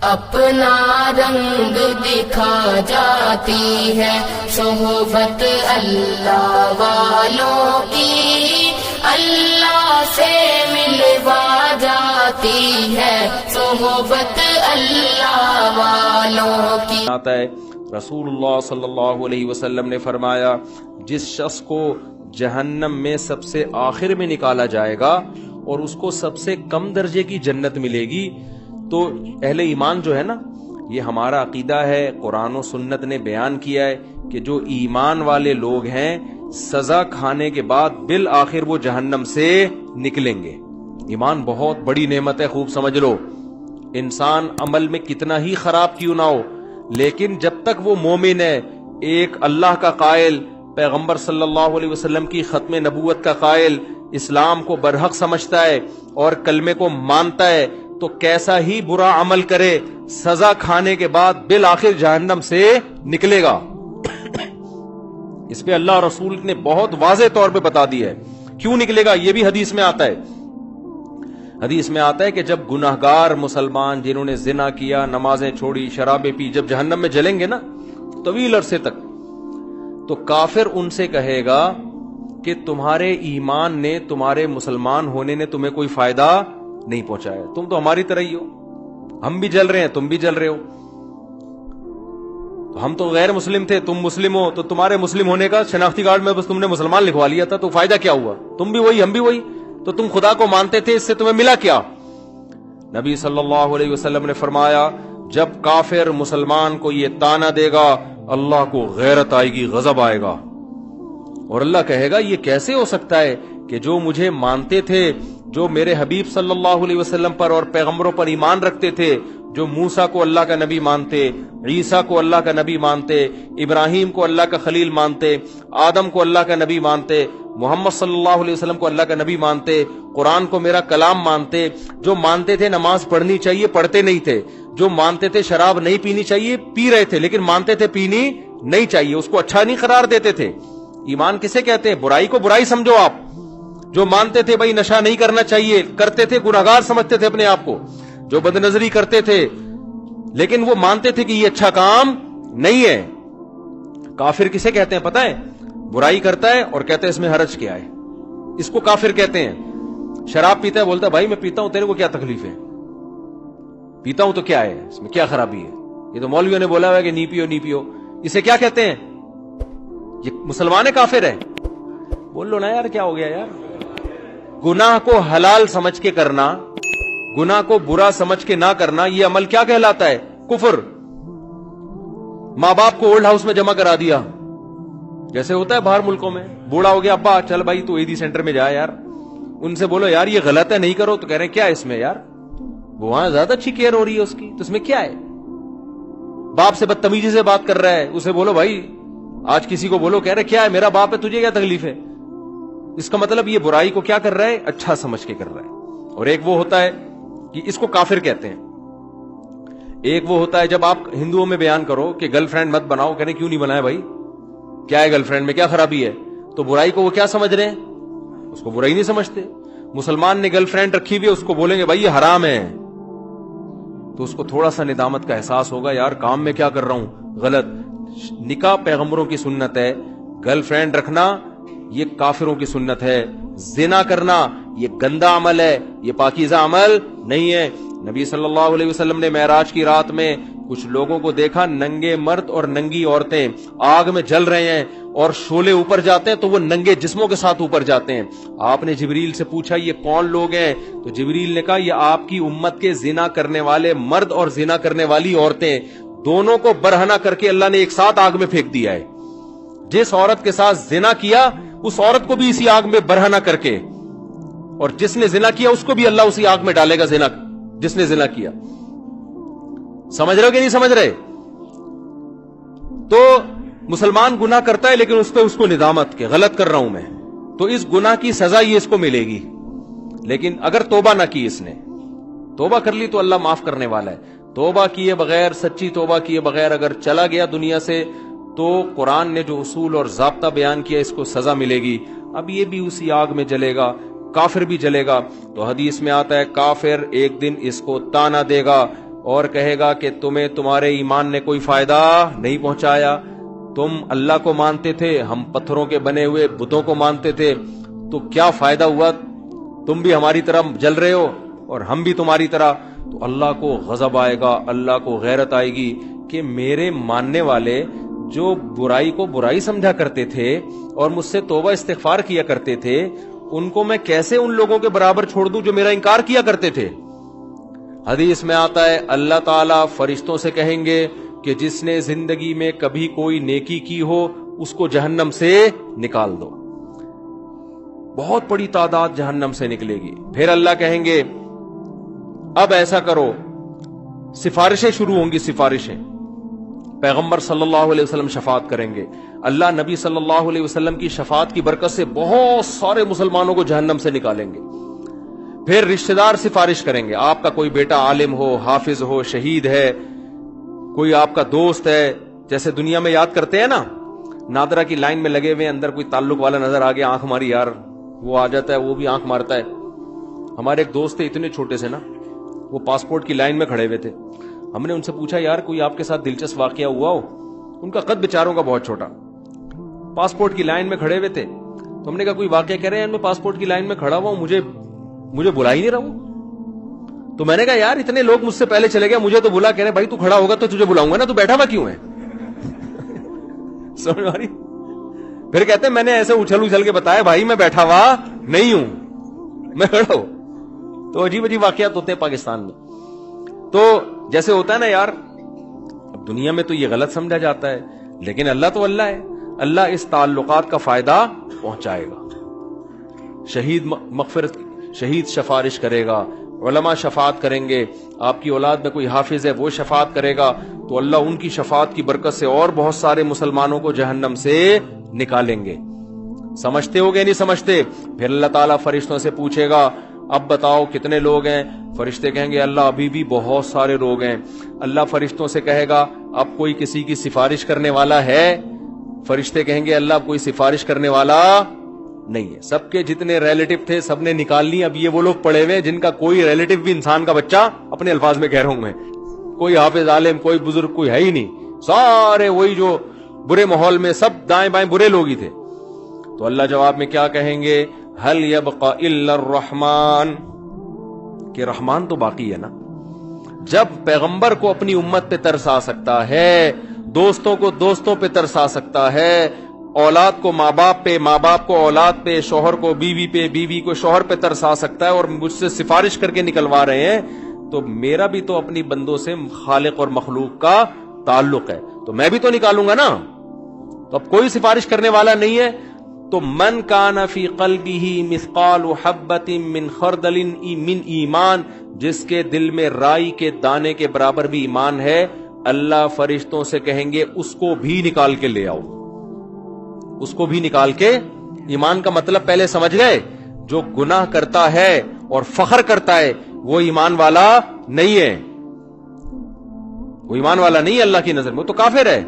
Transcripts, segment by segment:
اپنا رنگ دکھا جاتی ہے صحبت اللہ والوں کی، اللہ سے ملوا جاتی ہے صحبت اللہ والوں کی۔ آتا ہے رسول اللہ صلی اللہ علیہ وسلم نے فرمایا، جس شخص کو جہنم میں سب سے آخر میں نکالا جائے گا اور اس کو سب سے کم درجے کی جنت ملے گی، تو اہل ایمان جو ہے نا، یہ ہمارا عقیدہ ہے، قرآن و سنت نے بیان کیا ہے کہ جو ایمان والے لوگ ہیں سزا کھانے کے بعد بالآخر وہ جہنم سے نکلیں گے۔ ایمان بہت بڑی نعمت ہے، خوب سمجھ لو۔ انسان عمل میں کتنا ہی خراب کیوں نہ ہو، لیکن جب تک وہ مومن ہے، ایک اللہ کا قائل، پیغمبر صلی اللہ علیہ وسلم کی ختم نبوت کا قائل، اسلام کو برحق سمجھتا ہے اور کلمے کو مانتا ہے، تو کیسا ہی برا عمل کرے سزا کھانے کے بعد بالآخر جہنم سے نکلے گا۔ اس پہ اللہ رسول نے بہت واضح طور پہ بتا دیا ہے کیوں نکلے گا۔ یہ بھی حدیث میں آتا ہے، حدیث میں آتا ہے کہ جب گناہگار مسلمان جنہوں نے زنا کیا، نمازیں چھوڑی، شرابیں پی، جب جہنم میں جلیں گے نا طویل عرصے تک، تو کافر ان سے کہے گا کہ تمہارے ایمان نے، تمہارے مسلمان ہونے نے تمہیں کوئی فائدہ نہیں پہنچایا، تم تو ہماری طرح ہی ہو، ہم بھی جل رہے ہیں، تم بھی جل رہے ہو، تو ہم تو غیر مسلم تھے، تم مسلم ہو، تو تمہارے مسلم ہونے کا شناختی کارڈ میں بس تم نے مسلمان لکھوا لیا تھا، تو فائدہ کیا ہوا؟ تم بھی وہی، ہم بھی وہی، تو تم خدا کو مانتے تھے، اس سے تمہیں ملا کیا؟ نبی صلی اللہ علیہ وسلم نے فرمایا، جب کافر مسلمان کو یہ طعنہ دے گا، اللہ کو غیرت آئے گی، غضب آئے گا، اور اللہ کہے گا یہ کیسے ہو سکتا ہے کہ جو مجھے مانتے تھے، جو میرے حبیب صلی اللہ علیہ وسلم پر اور پیغمبروں پر ایمان رکھتے تھے، جو موسیٰ کو اللہ کا نبی مانتے، عیسیٰ کو اللہ کا نبی مانتے، ابراہیم کو اللہ کا خلیل مانتے، آدم کو اللہ کا نبی مانتے، محمد صلی اللہ علیہ وسلم کو اللہ کا نبی مانتے، قرآن کو میرا کلام مانتے، جو مانتے تھے نماز پڑھنی چاہیے پڑھتے نہیں تھے، جو مانتے تھے شراب نہیں پینی چاہیے پی رہے تھے، لیکن مانتے تھے پینی نہیں چاہیے، اس کو اچھا نہیں قرار دیتے تھے۔ ایمان کسے کہتے ہیں؟ برائی کو برائی سمجھو آپ۔ جو مانتے تھے بھائی نشہ نہیں کرنا چاہیے، کرتے تھے، گناہگار سمجھتے تھے اپنے آپ کو، جو بد نظری کرتے تھے، لیکن وہ مانتے تھے کہ یہ اچھا کام نہیں ہے۔ کافر کسے کہتے ہیں پتہ ہے؟ برائی کرتا ہے اور کہتے ہیں اس میں حرج کیا ہے، اس کو کافر کہتے ہیں۔ شراب پیتا ہے، بولتا ہے بھائی میں پیتا ہوں، تیرے کو کیا تکلیف ہے؟ پیتا ہوں تو کیا ہے، اس میں کیا خرابی ہے؟ یہ تو مولویوں نے بولا ہوا ہے کہ نہیں پیو نہیں پیو، اسے کیا کہتے ہیں؟ یہ مسلمان ہے کافر ہے؟ بول لو نا یار، کیا ہو گیا یار؟ گناہ کو حلال سمجھ کے کرنا، گناہ کو برا سمجھ کے نہ کرنا، یہ عمل کیا کہلاتا ہے؟ کفر۔ ماں باپ کو اولڈ ہاؤس میں جمع کرا دیا، جیسے ہوتا ہے باہر ملکوں میں، بوڑھا ہو گیا، ابا چل بھائی تو ایدی سینٹر میں جا یار، ان سے بولو یار یہ غلط ہے نہیں کرو، تو کہہ رہے ہیں کیا ہے اس میں یار، وہاں زیادہ اچھی کیئر ہو رہی ہے اس کی، تو اس میں کیا ہے؟ باپ سے بدتمیزی سے بات کر رہا ہے، اسے بولو بھائی، آج کسی کو بولو، کہہ رہے کیا ہے میرا باپ ہے تجھے کیا تکلیف ہے؟ اس کا مطلب یہ برائی کو کیا کر رہا ہے؟ اچھا سمجھ کے کر رہا ہے۔ اور ایک وہ ہوتا ہے کہ اس کو کافر کہتے ہیں، ایک وہ ہوتا ہے جب آپ ہندوؤں میں بیان کرو کہ گرل فرینڈ مت بناؤ، کہنے کیوں نہیں بنایا بھائی، کیا ہے گرل فرینڈ میں، کیا خرابی ہے؟ تو برائی کو وہ کیا سمجھ رہے ہیں؟ اس کو برائی نہیں سمجھتے۔ مسلمان نے گرل فرینڈ رکھی ہوئی ہے، اس کو بولیں گے بھائی یہ حرام ہے، تو اس کو تھوڑا سا ندامت کا احساس ہوگا، یار کام میں کیا کر رہا ہوں، غلط۔ نکاح پیغمبروں کی سنت ہے، گرل فرینڈ رکھنا یہ کافروں کی سنت ہے، زنا کرنا یہ گندا عمل ہے، یہ پاکیزہ عمل نہیں ہے۔ نبی صلی اللہ علیہ وسلم نے معراج کی رات میں کچھ لوگوں کو دیکھا، ننگے مرد اور ننگی عورتیں آگ میں جل رہے ہیں، اور شعلے اوپر جاتے ہیں تو وہ ننگے جسموں کے ساتھ اوپر جاتے ہیں۔ آپ نے جبریل سے پوچھا یہ کون لوگ ہیں؟ تو جبریل نے کہا یہ آپ کی امت کے زنا کرنے والے مرد اور زنا کرنے والی عورتیں، دونوں کو برہنہ کر کے اللہ نے ایک ساتھ آگ میں پھینک دیا ہے۔ جس عورت کے ساتھ زنا کیا اس عورت کو بھی اسی آگ میں برہنہ کر کے، اور جس نے زنا کیا اس کو بھی اللہ اسی آگ میں ڈالے گا، زنا جس نے زنا کیا۔ سمجھ رہے ہو کہ نہیں سمجھ رہے؟ تو مسلمان گناہ کرتا ہے لیکن اس پہ اس کو ندامت کہ غلط کر رہا ہوں میں، تو اس گناہ کی سزا یہ اس کو ملے گی۔ لیکن اگر توبہ نہ کی، اس نے توبہ کر لی تو اللہ معاف کرنے والا ہے۔ توبہ کیے بغیر، سچی توبہ کیے بغیر اگر چلا گیا دنیا سے، تو قرآن نے جو اصول اور ضابطہ بیان کیا اس کو سزا ملے گی۔ اب یہ بھی اسی آگ میں جلے گا، کافر بھی جلے گا۔ تو حدیث میں آتا ہے کافر ایک دن اس کو طعنہ دے گا، اور کہے گا کہ تمہیں تمہارے ایمان نے کوئی فائدہ نہیں پہنچایا. تم اللہ کو مانتے تھے, ہم پتھروں کے بنے ہوئے بتوں کو مانتے تھے, تو کیا فائدہ ہوا؟ تم بھی ہماری طرح جل رہے ہو اور ہم بھی تمہاری طرح. تو اللہ کو غضب آئے گا, اللہ کو غیرت آئے گی کہ میرے ماننے والے جو برائی کو برائی سمجھا کرتے تھے اور مجھ سے توبہ استغفار کیا کرتے تھے, ان کو میں کیسے ان لوگوں کے برابر چھوڑ دوں جو میرا انکار کیا کرتے تھے. حدیث میں آتا ہے اللہ تعالیٰ فرشتوں سے کہیں گے کہ جس نے زندگی میں کبھی کوئی نیکی کی ہو اس کو جہنم سے نکال دو. بہت بڑی تعداد جہنم سے نکلے گی. پھر اللہ کہیں گے اب ایسا کرو, سفارشیں شروع ہوں گی, سفارشیں. پیغمبر صلی اللہ علیہ وسلم شفاعت کریں گے. اللہ نبی صلی اللہ علیہ وسلم کی شفاعت کی برکت سے بہت سارے مسلمانوں کو جہنم سے نکالیں گے. پھر رشتہ دار سفارش کریں گے. آپ کا کوئی بیٹا عالم ہو, حافظ ہو, شہید ہے, کوئی آپ کا دوست ہے, جیسے دنیا میں یاد کرتے ہیں نا, نادرا کی لائن میں لگے ہوئے, اندر کوئی تعلق والا نظر آ گیا, آنکھ ماری یار, وہ آ جاتا ہے, وہ بھی آنکھ مارتا ہے. ہمارے ایک دوست تھے اتنے چھوٹے سے نا, وہ پاسپورٹ کی لائن میں کھڑے ہوئے تھے. ہم نے ان سے پوچھا یار کوئی آپ کے ساتھ دلچسپ واقعہ ہوا ہو؟ ان کا قد بیچاروں کا بہت چھوٹا, پاسپورٹ کی لائن میں کھڑے ہوئے تھے. تو ہم نے کہا کوئی واقعہ کہہ رہے ہیں, میں پاسپورٹ کی لائن میں کھڑا ہوا ہوں, مجھے بلا ہی نہیں رہا ہوں. تو میں نے کہا یار اتنے لوگ مجھ سے پہلے چلے گئے, مجھے تو بلا, کہہ رہے بھائی تو کھڑا ہوگا تو تجھے بلاؤں گا نا, تو بیٹھا ہوا کیوں ہے؟ سمجھ آ رہی؟ پھر کہتے ہیں میں نے ایسے اچھل کے بتایا بھائی میں بیٹھا ہوا نہیں ہوں, میں کھڑا ہوں. تو عجیب عجیب واقعات ہوتے ہیں پاکستان میں. تو جیسے ہوتا ہے نا یار, اب دنیا میں تو یہ غلط سمجھا جاتا ہے, لیکن اللہ تو اللہ ہے, اللہ اس تعلقات کا فائدہ پہنچائے گا. شہید مغفرت, شہید سفارش کرے گا, علماء شفاعت کریں گے, آپ کی اولاد میں کوئی حافظ ہے وہ شفاعت کرے گا, تو اللہ ان کی شفاعت کی برکت سے اور بہت سارے مسلمانوں کو جہنم سے نکالیں گے. سمجھتے ہو گے نہیں سمجھتے؟ پھر اللہ تعالیٰ فرشتوں سے پوچھے گا اب بتاؤ کتنے لوگ ہیں؟ فرشتے کہیں گے اللہ ابھی بھی بہت سارے لوگ ہیں. اللہ فرشتوں سے کہے گا اب کوئی کسی کی سفارش کرنے والا ہے؟ فرشتے کہیں گے اللہ اب کوئی سفارش کرنے والا نہیں ہے. سب کے جتنے ریلیٹو تھے سب نے نکال لی. اب یہ وہ لوگ پڑے ہوئے جن کا کوئی ریلیٹو بھی انسان کا بچہ, اپنے الفاظ میں کہہ رہا ہوں میں, کوئی حافظ عالم کوئی بزرگ کوئی ہے ہی نہیں, سارے وہی جو برے ماحول میں سب دائیں بائیں برے لوگ ہی تھے. تو اللہ جواب میں کیا کہیں گے؟ هل يبقى الا الرحمن, کہ رحمان تو باقی ہے نا. جب پیغمبر کو اپنی امت پہ ترس آ سکتا ہے, دوستوں کو دوستوں پہ ترس آ سکتا ہے, اولاد کو ماں باپ پہ, ماں باپ کو اولاد پہ, شوہر کو بیوی پہ, بیوی کو شوہر پہ ترس آ سکتا ہے, اور مجھ سے سفارش کر کے نکلوا رہے ہیں, تو میرا بھی تو اپنی بندوں سے خالق اور مخلوق کا تعلق ہے, تو میں بھی تو نکالوں گا نا. تو اب کوئی سفارش کرنے والا نہیں ہے. تو من کان فی قلبہ مثقال حبۃ من خردل من ایمان, جس کے دل میں رائی کے دانے کے برابر بھی ایمان ہے, اللہ فرشتوں سے کہیں گے اس کو بھی نکال کے لے آؤ, اس کو بھی نکال کے. ایمان کا مطلب پہلے سمجھ گئے؟ جو گناہ کرتا ہے اور فخر کرتا ہے وہ ایمان والا نہیں ہے, وہ ایمان والا نہیں ہے اللہ کی نظر میں, وہ تو کافر ہے.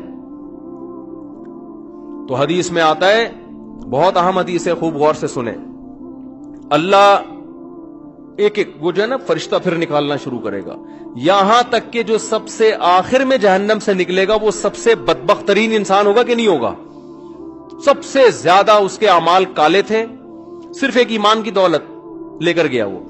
تو حدیث میں آتا ہے, بہت اہم حدیث ہے, خوب غور سے سنیں. اللہ ایک ایک وہ جو ہے نا فرشتہ پھر نکالنا شروع کرے گا, یہاں تک کہ جو سب سے آخر میں جہنم سے نکلے گا وہ سب سے بدبخت ترین انسان ہوگا کہ نہیں ہوگا؟ سب سے زیادہ اس کے اعمال کالے تھے, صرف ایک ایمان کی دولت لے کر گیا وہ.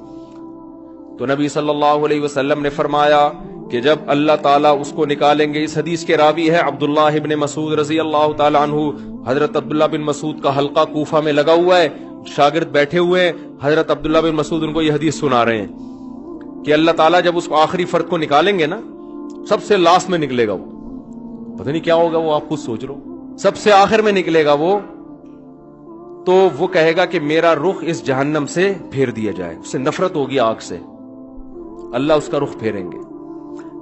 تو نبی صلی اللہ علیہ وسلم نے فرمایا کہ جب اللہ تعالیٰ اس کو نکالیں گے, اس حدیث کے راوی ہے عبداللہ ابن مسعود رضی اللہ تعالیٰ عنہ. حضرت عبداللہ بن مسعود کا حلقہ کوفہ میں لگا ہوا ہے, شاگرد بیٹھے ہوئے ہیں, حضرت عبداللہ بن مسعود ان کو یہ حدیث سنا رہے ہیں کہ اللہ تعالیٰ جب اس کو آخری فرد کو نکالیں گے نا, سب سے لاسٹ میں نکلے گا وہ, پتہ نہیں کیا ہوگا وہ, آپ خود سوچ رہو, سب سے آخر میں نکلے گا وہ, تو وہ کہے گا کہ میرا رخ اس جہنم سے پھیر دیا جائے. اس سے نفرت ہوگی آگ سے, اللہ اس کا رخ پھیریں گے.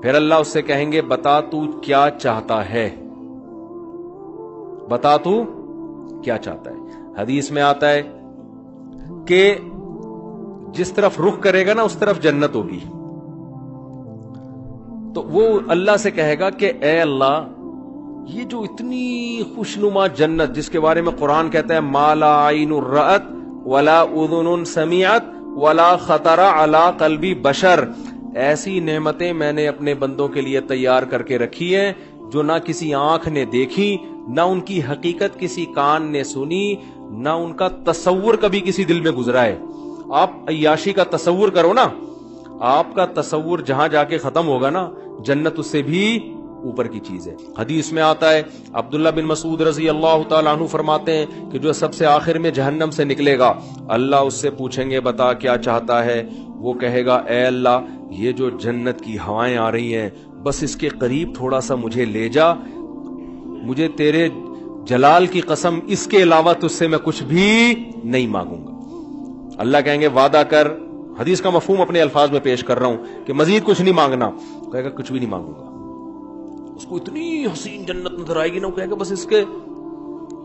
پھر اللہ اس سے کہیں گے بتا تو کیا چاہتا ہے, بتا تو کیا چاہتا ہے. حدیث میں آتا ہے کہ جس طرف رخ کرے گا نا اس طرف جنت ہوگی. تو وہ اللہ سے کہے گا کہ اے اللہ, یہ جو اتنی خوشنما جنت جس کے بارے میں قرآن کہتا ہے ما لا عین رأت ولا اذن سمعت ولا خطر علی قلب بشر, ایسی نعمتیں میں نے اپنے بندوں کے لیے تیار کر کے رکھی ہیں جو نہ کسی آنکھ نے دیکھی، نہ ان کی حقیقت کسی کان نے سنی، نہ ان کا تصور کبھی کسی دل میں گزرا ہے۔ آپ عیاشی کا تصور کرو نا، آپ کا تصور جہاں جا کے ختم ہوگا نا، جنت اس سے بھی اوپر کی چیز ہے۔ حدیث میں آتا ہے، عبداللہ بن مسعود رضی اللہ تعالیٰ عنہ فرماتے ہیں کہ جو سب سے آخر میں جہنم سے نکلے گا، اللہ اس سے پوچھیں گے بتا کیا چاہتا ہے؟ وہ کہے گا اے اللہ، یہ جو جنت کی ہوائیں آ رہی ہیں بس اس کے قریب تھوڑا سا مجھے لے جا، مجھے تیرے جلال کی قسم اس کے علاوہ تجھ سے میں کچھ بھی نہیں مانگوں گا۔ اللہ کہیں گے وعدہ کر، حدیث کا مفہوم اپنے الفاظ میں پیش کر رہا ہوں کہ مزید کچھ نہیں مانگنا، کہے گا کچھ بھی نہیں مانگوں گا۔ اس کو اتنی حسین جنت نظر آئے گی نا، وہ کہے گا بس اس کے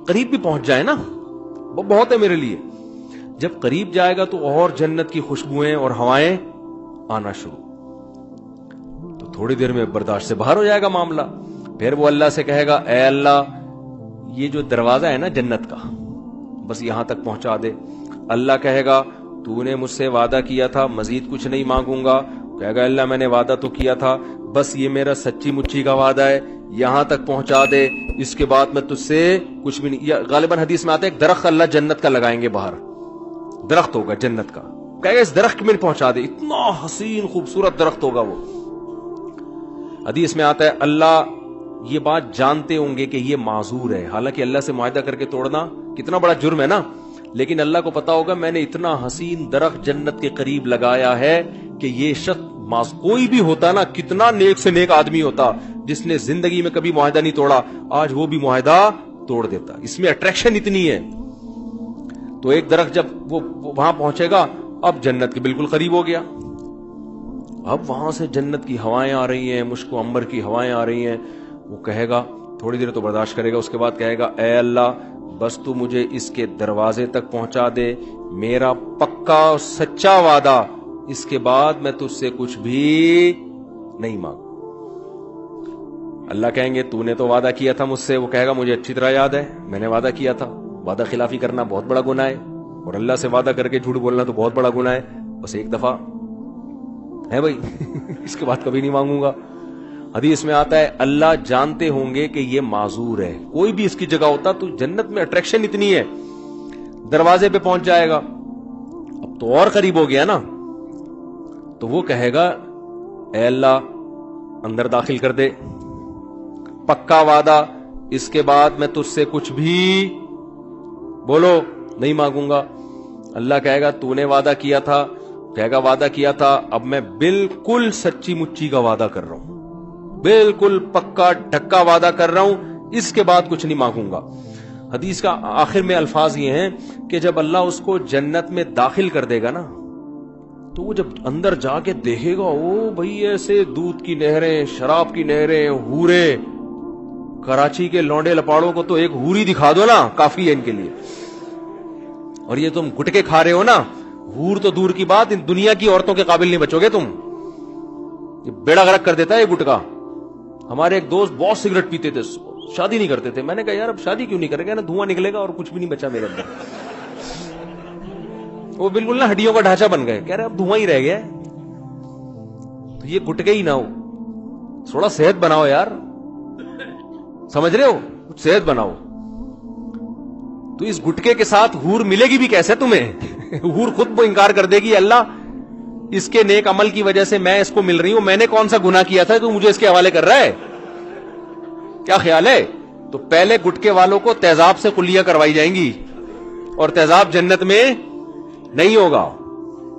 قریب بھی پہنچ جائے نا، وہ بہت ہے میرے لیے۔ جب قریب جائے گا تو اور جنت کی خوشبوئیں اور ہوائیں آنا شروع، تو تھوڑی دیر میں برداشت سے باہر ہو جائے گا معاملہ۔ پھر وہ اللہ سے کہے گا اے اللہ، یہ جو دروازہ ہے نا جنت کا، بس یہاں تک پہنچا دے۔ اللہ کہے گا تو نے مجھ سے وعدہ کیا تھا مزید کچھ نہیں مانگوں گا، کہے گا اللہ میں نے وعدہ تو کیا تھا، بس یہ میرا سچی مچی کا وعدہ ہے، یہاں تک پہنچا دے، اس کے بعد میں تجھ سے کچھ بھی نہیں۔ غالباً حدیث میں آتا ہے ایک درخت اللہ جنت کا لگائیں گے باہر، درخت ہوگا جنت کا، کہے گا اس درخت میں پہنچا دے، اتنا حسین خوبصورت درخت ہوگا وہ۔ حدیث میں آتا ہے اللہ یہ بات جانتے ہوں گے کہ یہ معذور ہے، حالانکہ اللہ سے معاہدہ کر کے توڑنا کتنا بڑا جرم ہے نا، لیکن اللہ کو پتا ہوگا میں نے اتنا حسین درخت جنت کے قریب لگایا ہے کہ یہ شخص کوئی بھی ہوتا نا، کتنا نیک سے نیک آدمی ہوتا جس نے زندگی میں کبھی معاہدہ نہیں توڑا، آج وہ بھی معاہدہ توڑ دیتا، اس میں اٹریکشن اتنی ہے۔ تو ایک درخت جب وہ وہاں پہنچے گا، اب جنت کے بالکل قریب ہو گیا، اب وہاں سے جنت کی ہوائیں آ رہی ہیں، مشک و عنبر کی ہوائیں آ رہی ہیں۔ وہ کہے گا تھوڑی دیر تو برداشت کرے گا، اس کے بعد کہے گا اے اللہ بس تو مجھے اس کے دروازے تک پہنچا دے، میرا پکا اور سچا وعدہ، اس کے بعد میں تجھ سے کچھ بھی نہیں مانگوں۔ اللہ کہیں گے تو نے تو وعدہ کیا تھا مجھ سے، وہ کہے گا مجھے اچھی طرح یاد ہے، میں نے وعدہ کیا تھا، وعدہ خلافی کرنا بہت بڑا گناہ ہے، اور اللہ سے وعدہ کر کے جھوٹ بولنا تو بہت بڑا گناہ ہے، بس ایک دفعہ ہے بھائی اس کے بعد کبھی نہیں مانگوں گا۔ حدیث میں آتا ہے اللہ جانتے ہوں گے کہ یہ معذور ہے، کوئی بھی اس کی جگہ ہوتا تو جنت میں اٹریکشن اتنی ہے، دروازے پہ پہنچ جائے گا، اب تو اور قریب ہو گیا نا، تو وہ کہے گا اے اللہ اندر داخل کر دے، پکا وعدہ، اس کے بعد میں تجھ سے کچھ بھی بولو نہیں مانگوں گا۔ اللہ کہے گا تو نے وعدہ کیا تھا، کہے گا وعدہ کیا تھا، اب میں بالکل سچی مچی کا وعدہ کر رہا ہوں، بالکل پکا ڈھکا وعدہ کر رہا ہوں، اس کے بعد کچھ نہیں مانگوں گا۔ حدیث کا آخر میں الفاظ یہ ہیں کہ جب اللہ اس کو جنت میں داخل کر دے گا نا، تو وہ جب اندر جا کے دیکھے گا، او بھئی ایسے دودھ کی نہریں، شراب کی نہریں، ہورے، کراچی کے لونڈے لپاڑوں کو تو ایک ہوری دکھا دو نا کافی ہے ان کے لیے، اور یہ تم گٹکے کھا رہے ہو نا، ہور تو دور کی بات، ان دنیا کی عورتوں کے قابل نہیں بچو گے تم، یہ بیڑا غرق کر دیتا ہے یہ گٹکا۔ ہمارے ایک دوست بہت سگریٹ پیتے تھے، شادی نہیں کرتے تھے، میں نے کہا یار اب شادی کیوں نہیں کرے گا نا، دھواں نکلے گا اور کچھ بھی نہیں بچا میرے اندر، وہ بالکل نا ہڈیوں کا ڈھانچہ بن گئے، کہہ رہے اب دھواں ہی رہ گیا ہے، تو یہ گٹکے ہی نہ ہو، تھوڑا صحت بناؤ یار، سمجھ رہے ہو، کچھ صحت بناؤ۔ تو اس گٹکے کے ساتھ ہور ملے گی بھی کیسے تمہیں ہور خود وہ انکار کر دے گی اللہ اس کے نیک عمل کی وجہ سے میں اس کو مل رہی ہوں، میں نے کون سا گناہ کیا تھا تو مجھے اس کے حوالے کر رہا ہے، کیا خیال ہے؟ تو پہلے گٹکے والوں کو تیزاب سے کلیاں کروائی جائیں گی، اور تیزاب جنت میں نہیں ہوگا،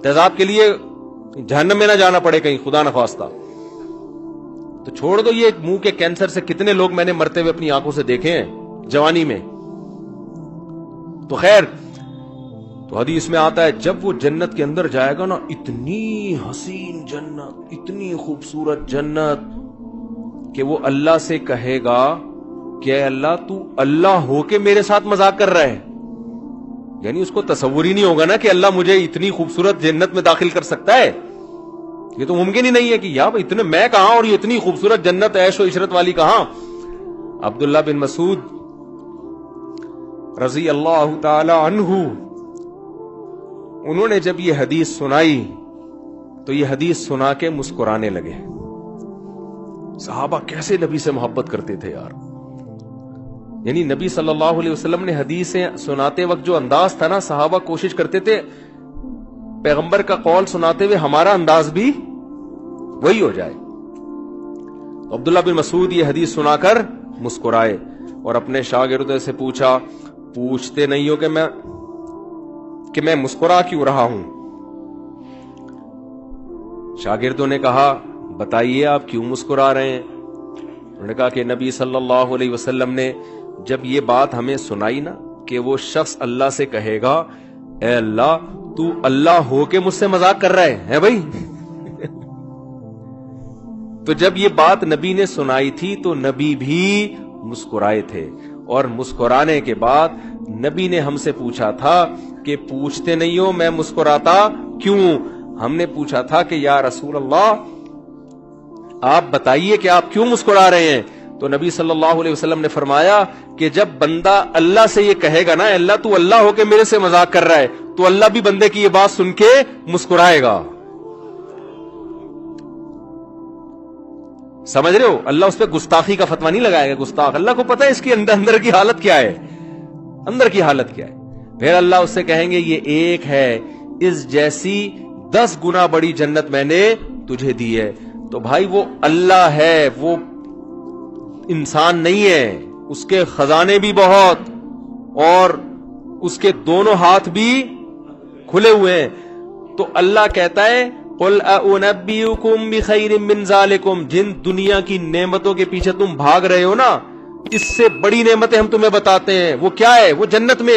تیزاب کے لیے جہنم میں نہ جانا پڑے کہیں خدا نخواستہ۔ تو چھوڑ دو یہ منہ کے کینسر سے کتنے لوگ میں نے مرتے ہوئے اپنی آنکھوں سے دیکھے ہیں جوانی میں۔ تو خیر، تو حدیث میں آتا ہے جب وہ جنت کے اندر جائے گا نا، اتنی حسین جنت، اتنی خوبصورت جنت کہ وہ اللہ سے کہے گا کہ اے اللہ تو اللہ ہو کے میرے ساتھ مذاق کر رہا ہے، یعنی اس کو تصور ہی نہیں ہوگا نا کہ اللہ مجھے اتنی خوبصورت جنت میں داخل کر سکتا ہے، یہ تو ممکن ہی نہیں ہے کہ یار اتنے میں کہاں اور یہ اتنی خوبصورت جنت عیش و عشرت والی کہاں۔ عبداللہ بن مسعود رضی اللہ تعالی عنہ، انہوں نے جب یہ حدیث سنائی تو یہ حدیث سنا کے مسکرانے لگے. صحابہ کیسے نبی سے محبت کرتے تھے یار. یعنی نبی صلی اللہ علیہ وسلم نے حدیثیں سناتے وقت جو انداز تھا نا، صحابہ کوشش کرتے تھے پیغمبر کا قول سناتے ہوئے ہمارا انداز بھی وہی ہو جائے. عبداللہ بن مسعود یہ حدیث سنا کر مسکرائے اور اپنے شاگردوں سے پوچھا، پوچھتے نہیں ہو کہ میں مسکرا کیوں رہا ہوں؟ شاگردوں نے کہا بتائیے آپ کیوں مسکرا رہے ہیں؟ انہوں نے کہا کہ نبی صلی اللہ علیہ وسلم نے جب یہ بات ہمیں سنائی نا کہ وہ شخص اللہ سے کہے گا اے اللہ تو اللہ ہو کے مجھ سے مذاق کر رہا ہے بھائی. تو جب یہ بات نبی نے سنائی تھی تو نبی بھی مسکرائے تھے، اور مسکرانے کے بعد نبی نے ہم سے پوچھا تھا کہ پوچھتے نہیں ہو میں مسکراتا کیوں؟ ہم نے پوچھا تھا کہ یا رسول اللہ آپ بتائیے کہ آپ کیوں مسکرا رہے ہیں؟ تو نبی صلی اللہ علیہ وسلم نے فرمایا کہ جب بندہ اللہ سے یہ کہے گا نا اللہ تو اللہ ہو کے میرے سے مذاق کر رہا ہے، تو اللہ بھی بندے کی یہ بات سن کے مسکرائے گا. سمجھ رہے ہو؟ اللہ اس پہ گستاخی کا فتویٰ نہیں لگائے گا. گستاخ اللہ کو پتا ہے اس کی اندر کی حالت کیا ہے، اندر کی حالت کیا ہے. پھر اللہ اس سے کہیں گے یہ ایک ہے، اس جیسی 10 گنا بڑی جنت میں نے تجھے دی ہے. تو بھائی وہ اللہ ہے، وہ انسان نہیں ہے. اس کے خزانے بھی بہت اور اس کے دونوں ہاتھ بھی کھلے ہوئے ہیں. تو اللہ کہتا ہے قل اُنَبِّئُكُم بِخَيْرٍ مِّن ذَلِكُم، جن دنیا کی نعمتوں کے پیچھے تم بھاگ رہے ہو نا، اس سے بڑی نعمتیں ہم تمہیں بتاتے ہیں. وہ کیا ہے؟ وہ جنت میں